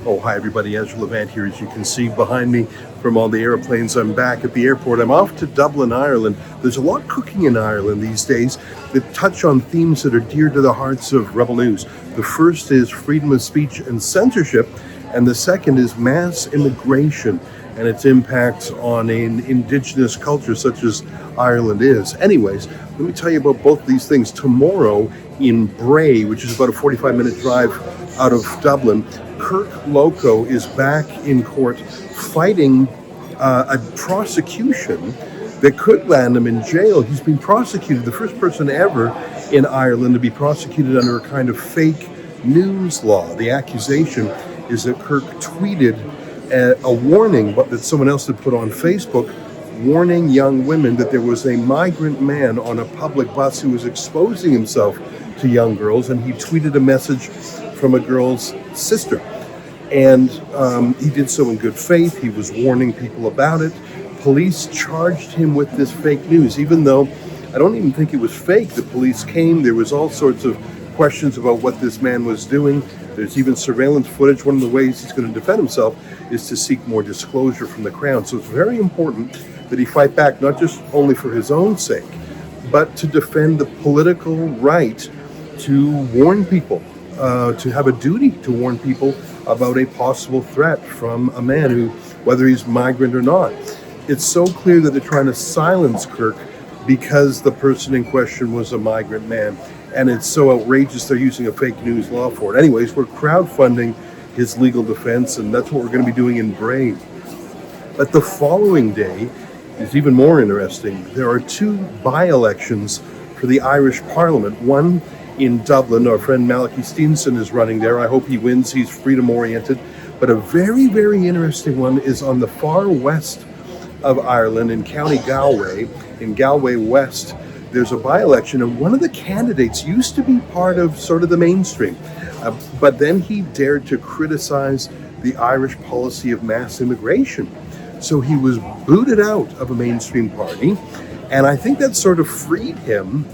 Oh, hi everybody, Ezra Levant here. As you can see behind me from all the airplanes, I'm back at the airport. I'm off to Dublin, Ireland. There's a lot cooking in Ireland these days that touch on themes that are dear to the hearts of Rebel News. The first is freedom of speech and censorship, and the second is mass immigration and its impacts on an indigenous culture such as Ireland is. Anyways, let me tell you about both these things. Tomorrow in Bray, which is about a 45-minute drive out of Dublin, Kirk Loco is back in court fighting a prosecution that could land him in jail. He's been prosecuted, the first person ever in Ireland to be prosecuted under a kind of fake news law. The accusation is that Kirk tweeted a warning that someone else had put on Facebook, warning young women that there was a migrant man on a public bus who was exposing himself to young girls, and he tweeted a message from a girl's sister. And he did so in good faith. He was warning people about it. Police charged him with this fake news, even though I don't even think it was fake. The police came. There was all sorts of questions about what this man was doing. There's even surveillance footage. One of the ways he's going to defend himself is to seek more disclosure from the Crown. So it's very important that he fight back, not just only for his own sake, but to defend the political right to warn people, to have a duty to warn people about a possible threat from a man who, whether he's migrant or not. It's so clear that they're trying to silence Kirk because the person in question was a migrant man. And it's so outrageous they're using a fake news law for it. Anyways, we're crowdfunding his legal defense, and that's what we're going to be doing in Bray. But the following day is even more interesting. There are two by-elections for the Irish Parliament. One in Dublin. Our friend Malachy Stevenson is running there. I hope he wins. He's freedom-oriented. But a very, very interesting one is on the far west of Ireland in County Galway, in Galway West. There's a by-election, and one of the candidates used to be part of sort of the mainstream, but then he dared to criticize the Irish policy of mass immigration. So he was booted out of a mainstream party, and I think that sort of freed him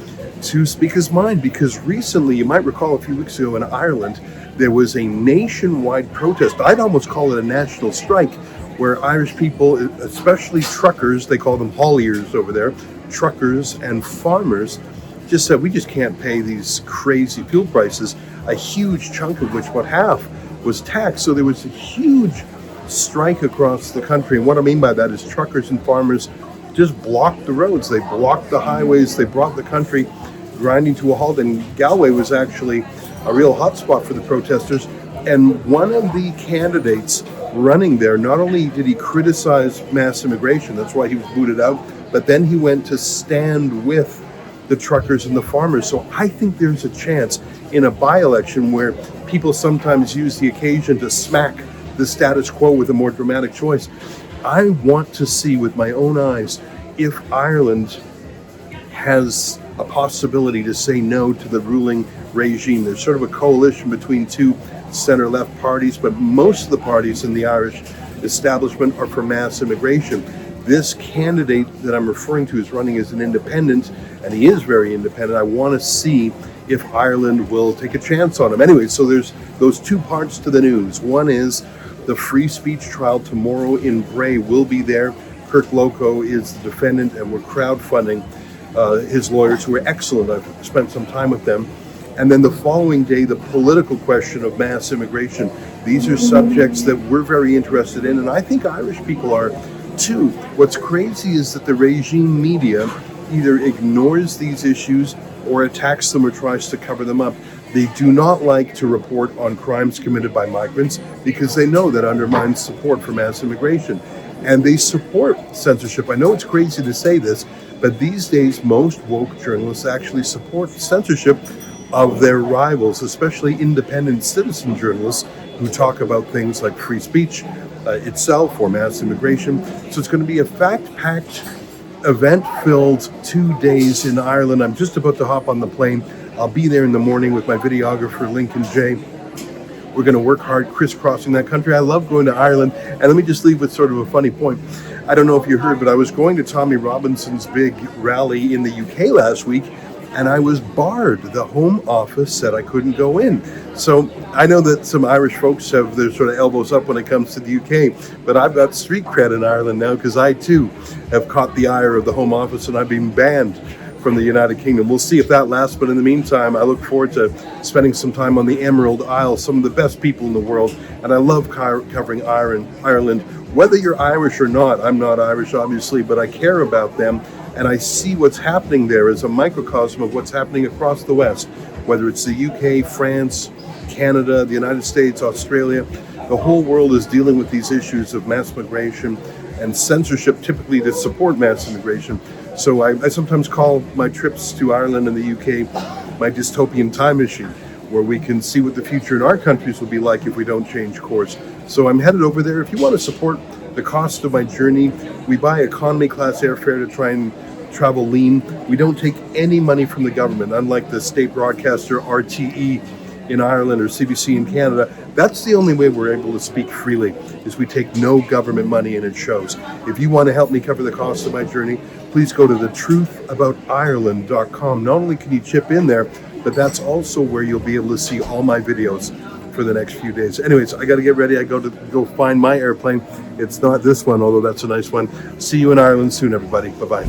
to speak his mind, because recently, you might recall a few weeks ago in Ireland, there was a nationwide protest. I'd almost call it a national strike, where Irish people, especially truckers, they call them hauliers over there, truckers and farmers, just said, we just can't pay these crazy fuel prices, a huge chunk of which, about half, was taxed. So there was a huge strike across the country. And what I mean by that is truckers and farmers just blocked the roads. They blocked the highways. They brought the country grinding to a halt. And Galway was actually a real hotspot for the protesters. And one of the candidates running there, not only did he criticize mass immigration, that's why he was booted out, but then he went to stand with the truckers and the farmers. So I think there's a chance in a by-election where people sometimes use the occasion to smack the status quo with a more dramatic choice. I want to see with my own eyes if Ireland has a possibility to say no to the ruling regime. There's sort of a coalition between two center-left parties, but most of the parties in the Irish establishment are for mass immigration. This candidate that I'm referring to is running as an independent, and he is very independent. I want to see if Ireland will take a chance on him. Anyway, so there's those two parts to the news. One is the free speech trial tomorrow in Bray will be there. Kirk Loco is the defendant, and we're crowdfunding his lawyers, who are excellent. I've spent some time with them. And then the following day, the political question of mass immigration. These are subjects that we're very interested in, and I think Irish people are too. What's crazy is that the regime media either ignores these issues or attacks them or tries to cover them up. They do not like to report on crimes committed by migrants because they know that undermines support for mass immigration. And they support censorship. I know it's crazy to say this, but these days most woke journalists actually support censorship of their rivals, especially independent citizen journalists who talk about things like free speech itself or mass immigration. So it's going to be a fact-packed, event-filled 2 days in Ireland. I'm just about to hop on the plane. I'll be there in the morning with my videographer, Lincoln J. We're going to work hard crisscrossing that country. I love going to Ireland. And let me just leave with sort of a funny point. I don't know if you heard, but I was going to Tommy Robinson's big rally in the UK last week, and I was barred. The Home Office said I couldn't go in. So I know that some Irish folks have their sort of elbows up when it comes to the UK, but I've got street cred in Ireland now because I too have caught the ire of the Home Office and I've been banned from the United Kingdom. We'll see if that lasts, but in the meantime, I look forward to spending some time on the Emerald Isle, some of the best people in the world, and I love covering Ireland. Whether you're Irish or not, I'm not Irish obviously, but I care about them, and I see what's happening there as a microcosm of what's happening across the West, whether it's the UK, France, Canada, the United States, Australia. The whole world is dealing with these issues of mass migration and censorship, typically to support mass immigration. So I sometimes call my trips to Ireland and the UK my dystopian time machine, where we can see what the future in our countries will be like if we don't change course. So I'm headed over there. If you want to support the cost of my journey, we buy economy class airfare to try and travel lean. We don't take any money from the government, unlike the state broadcaster RTE in Ireland or CBC in Canada. That's the only way we're able to speak freely, is we take no government money, and it shows. If you want to help me cover the cost of my journey, please go to thetruthaboutirland.com. Not only can you chip in there, but that's also where you'll be able to see all my videos for the next few days. Anyways, I got to get ready. I go find my airplane. It's not this one, although that's a nice one. See you in Ireland soon, everybody. Bye-bye.